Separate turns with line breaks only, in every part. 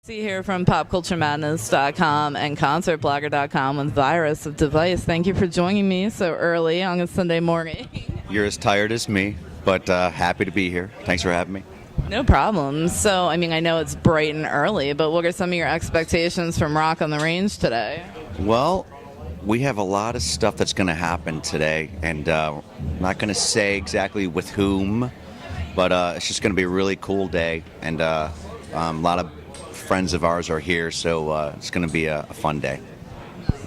See here from PopCultureMadness.com and ConcertBlogger.com with Virus of Device. Thank you for joining me so early on a Sunday morning.
You're as tired as me, but happy to be here. Thanks for having me.
No problem. So, I know it's bright and early, but what are some of your expectations from Rock on the Range today?
Well, we have a lot of stuff that's going to happen today, and I'm not going to say exactly with whom, but it's just going to be a really cool day, and a lot of friends of ours are here, so it's going to be a fun day.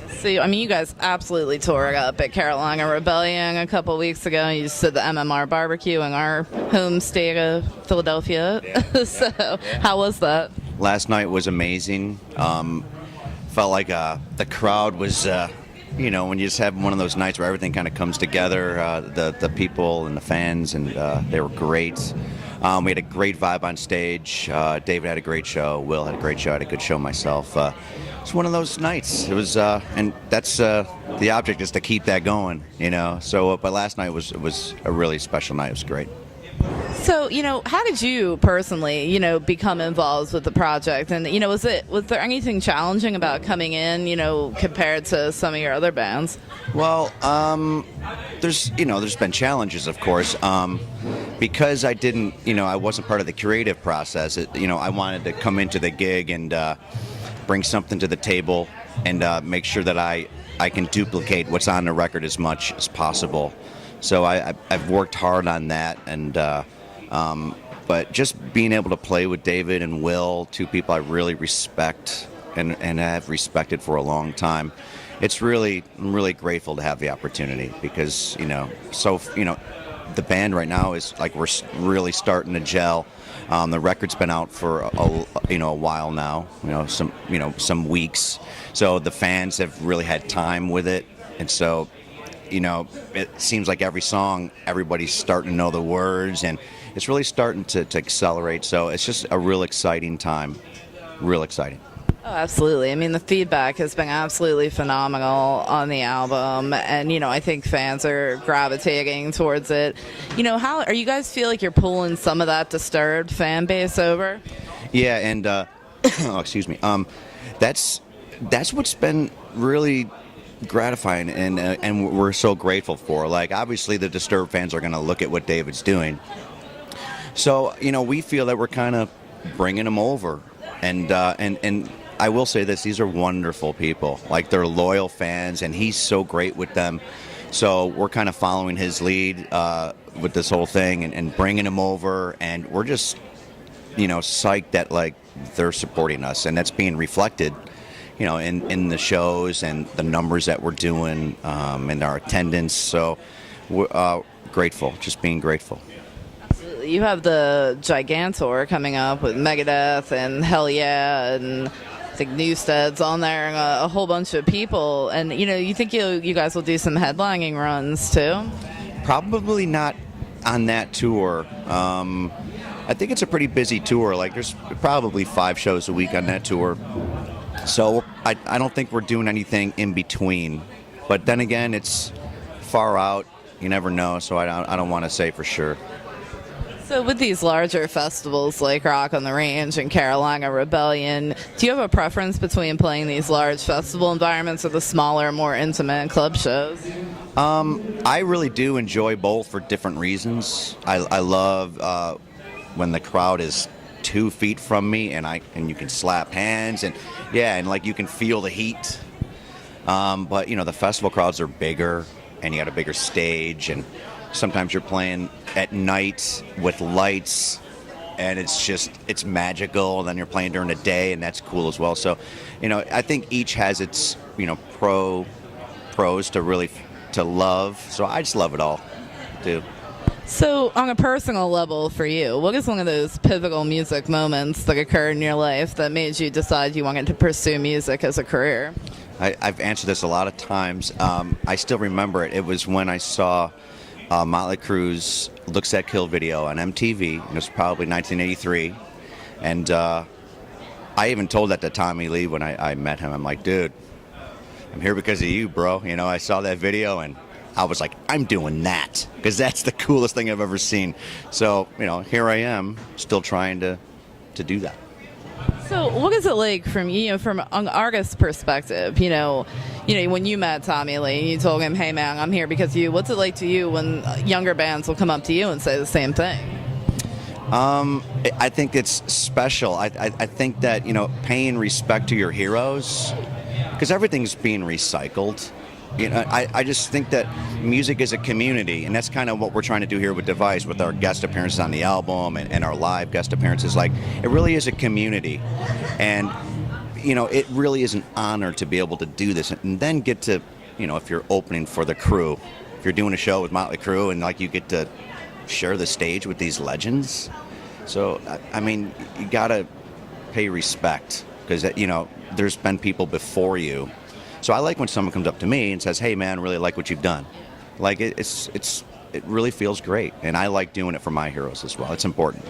So, you guys absolutely tore it up at Carolina Rebellion a couple weeks ago. You just did the MMR barbecue in our home state of Philadelphia. Yeah. How was that?
Last night was amazing. Felt like the crowd was, when you just have one of those nights where everything kind of comes together, the people and the fans, and they were great. We had a great vibe on stage. David had a great show. Will had a great show. I had a good show myself. It's one of those nights. It was, and that's the object is to keep that going, So, but last night was a really special night. It was great.
So, how did you personally, become involved with the project? And, was there anything challenging about coming in, compared to some of your other bands?
Well, there's been challenges, of course, because I wasn't part of the creative process. I wanted to come into the gig and bring something to the table and make sure that I can duplicate what's on the record as much as possible. So I've worked hard on that, and but just being able to play with David and Will, two people I really respect and have respected for a long time. I'm really grateful to have the opportunity because the band right now is like we're really starting to gel. The record's been out for a while now, some weeks. So the fans have really had time with it, and so it seems like every song everybody's starting to know the words, and it's really starting to accelerate. So it's just a real exciting time, real exciting.
Oh, absolutely. The feedback has been absolutely phenomenal on the album, and, I think fans are gravitating towards it. How are you guys feel like you're pulling some of that Disturbed fan base over?
Yeah, and, excuse me, that's what's been really gratifying, and we're so grateful for. Like, obviously the Disturbed fans are going to look at what David's doing. So, we feel that we're kind of bringing them over, and I will say this, these are wonderful people. Like, they're loyal fans, and he's so great with them. So we're kind of following his lead with this whole thing and bringing him over, and we're just, psyched that, like, they're supporting us, and that's being reflected, in the shows and the numbers that we're doing and our attendance. So we're grateful, just being grateful.
You have the Gigantor coming up with Megadeth and Hell Yeah, and I think Newsted's on there, and a whole bunch of people. And, you think you guys will do some headlining runs, too?
Probably not on that tour. I think it's a pretty busy tour. Like, there's probably 5 shows a week on that tour. So I don't think we're doing anything in between. But then again, it's far out. You never know, so I don't want to say for sure.
So with these larger festivals like Rock on the Range and Carolina Rebellion, do you have a preference between playing these large festival environments or the smaller, more intimate club shows?
I really do enjoy both for different reasons. I love when the crowd is 2 feet from me and you can slap hands and like you can feel the heat. But the festival crowds are bigger and you got a bigger stage, and sometimes you're playing at night with lights, and it's magical. And then you're playing during the day, and that's cool as well. So, I think each has its, pros to love. So I just love it all, too.
So on a personal level for you, what is one of those pivotal music moments that occurred in your life that made you decide you wanted to pursue music as a career?
I've answered this a lot of times. I still remember it. It was when I saw Motley Crue's Looks That Kill video on MTV. It was probably 1983. And I even told that to Tommy Lee when I met him. I'm like, dude, I'm here because of you, bro. I saw that video and I was like, I'm doing that because that's the coolest thing I've ever seen. So, here I am still trying to do that.
So, what is it like from from an artist's perspective? When you met Tommy Lee, and you told him, "Hey, man, I'm here because of you." What's it like to you when younger bands will come up to you and say the same thing?
I think it's special. I think that paying respect to your heroes, because everything's being recycled. I just think that music is a community, and that's kind of what we're trying to do here with Device, with our guest appearances on the album and our live guest appearances. Like, it really is a community, and it really is an honor to be able to do this, and then get to, if you're opening for the Crew, if you're doing a show with Motley Crue, and like you get to share the stage with these legends. So, I mean, you gotta pay respect, because there's been people before you. So I like when someone comes up to me and says, "Hey, man, really like what you've done." Like, it really feels great, and I like doing it for my heroes as well. It's important.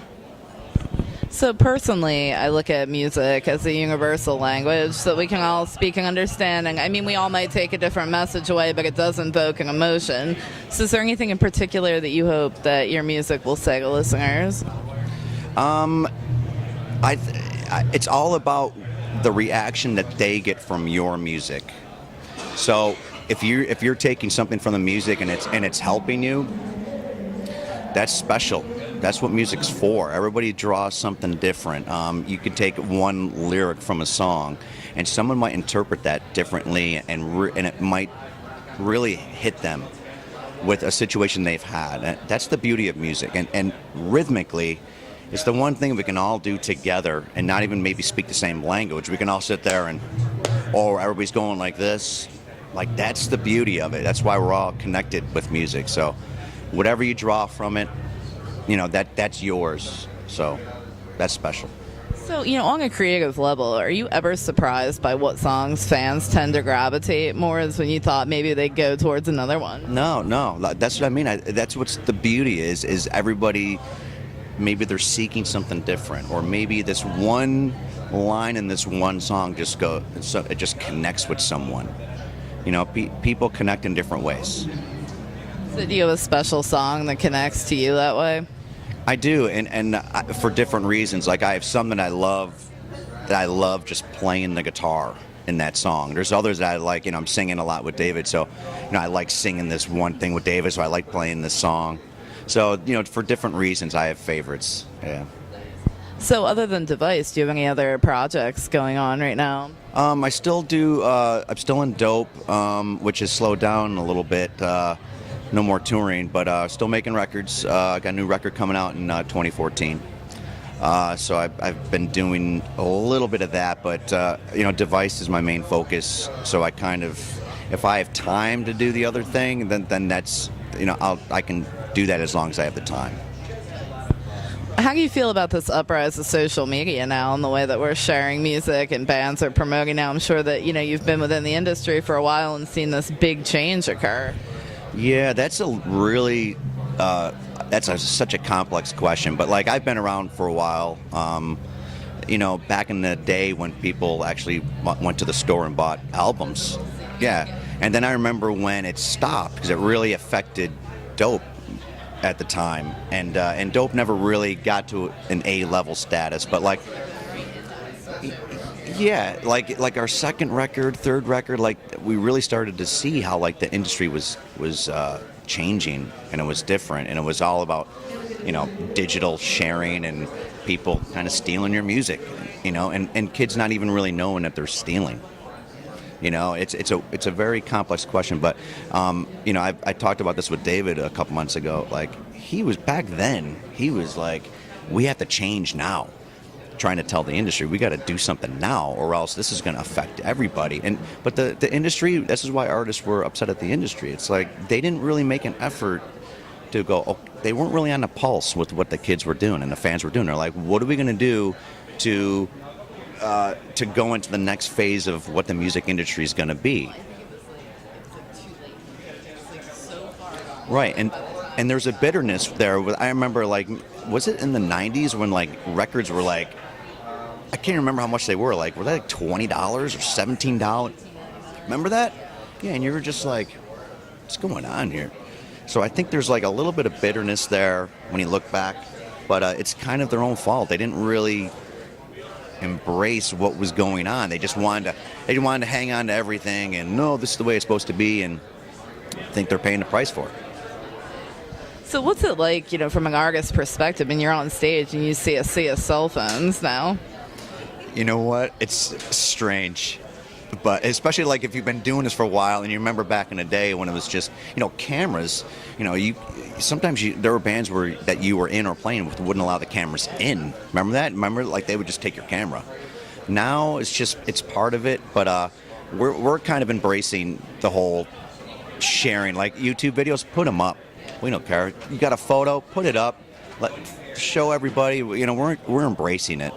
So personally, I look at music as a universal language that we can all speak and understand. And I mean, we all might take a different message away, but it does invoke an emotion. So is there anything in particular that you hope that your music will say to listeners?
It's all about the reaction that they get from your music. So if you're taking something from the music and it's helping you, that's special. That's what music's for. Everybody draws something different. You could take one lyric from a song, and someone might interpret that differently, and it might really hit them with a situation they've had. And that's the beauty of music. And rhythmically, it's the one thing we can all do together, and not even maybe speak the same language. We can all sit there and, everybody's going like this. Like, that's the beauty of it. That's why we're all connected with music. So whatever you draw from it, that's yours. So that's special.
So, on a creative level, are you ever surprised by what songs fans tend to gravitate more as when you thought maybe they'd go towards another one?
No. That's what I mean. That's what's the beauty is everybody, maybe they're seeking something different, or maybe this one line in this one song it just connects with someone. People connect in different ways.
So do you have a special song that connects to you that way?
I do, and for different reasons. Like, I have some that I love just playing the guitar in that song. There's others that I like. I'm singing a lot with David, so I like singing this one thing with David, so I like playing this song. So, for different reasons, I have favorites. Yeah.
So other than Device, do you have any other projects going on right now?
I still do. I'm still in Dope, which has slowed down a little bit. No more touring, but still making records. I got a new record coming out in 2014. So I've been doing a little bit of that, but Device is my main focus. So I kind of, if I have time to do the other thing, then that's, I can do that as long as I have the time.
How do you feel about this uprise of social media now and the way that we're sharing music and bands are promoting now? I'm sure that, you've been within the industry for a while and seen this big change occur.
Yeah, that's a really, such a complex question. But, like, I've been around for a while. Back in the day when people actually went to the store and bought albums. Yeah. And then I remember when it stopped, because it really affected Dope at the time, and Dope never really got to an A-level status, but like our second record, third record, like, we really started to see how, like, the industry was changing, and it was different, and it was all about digital sharing and people kind of stealing your music, and kids not even really knowing that they're stealing. It's a very complex question, but I talked about this with David a couple months ago. Like, he was like, we have to change now. Trying to tell the industry, we got to do something now, or else this is going to affect everybody. But the industry, this is why artists were upset at the industry. It's like they didn't really make an effort to go. They weren't really on the pulse with what the kids were doing and the fans were doing. They're like, what are we going to do to go into the next phase of what the music industry is going to be. Right, and there's a bitterness there. I remember, like, was it in the 90s when, like, records were, like, I can't remember how much they were. Like, were they like $20 or $17? Remember that? Yeah, and you were just like, what's going on here? So I think there's, like, a little bit of bitterness there when you look back, but it's kind of their own fault. They didn't really embrace what was going on. They just wanted to hang on to everything, and no, this is the way it's supposed to be, and I think they're paying the price for it.
So what's it like, from an artist perspective, and you're on stage and you see a sea of cell phones now?
You know what? It's strange. But especially like if you've been doing this for a while and you remember back in the day when it was just, cameras, there were bands that you were in or playing with wouldn't allow the cameras in. Remember that? Remember, like, they would just take your camera. Now it's part of it, but we're kind of embracing the whole sharing. Like YouTube videos, put them up. We don't care. You got a photo, put it up. Show everybody. We're embracing it.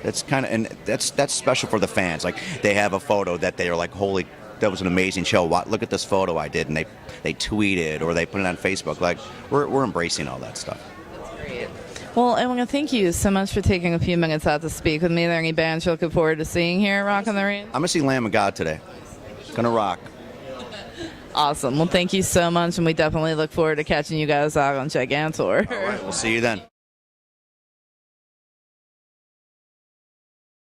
That's special for the fans. Like, they have a photo that they are like, holy, that was an amazing show. Look at this photo I did, and they tweet it or they put it on Facebook. Like, we're embracing all that stuff.
That's great. Well, I want to thank you so much for taking a few minutes out to speak with me. Are there any bands you're looking forward to seeing here at Rock on the Range?
I'm gonna see Lamb of God today. Gonna rock.
Awesome. Well, thank you so much, and we definitely look forward to catching you guys out on Gigantor.
All right, we'll see you then.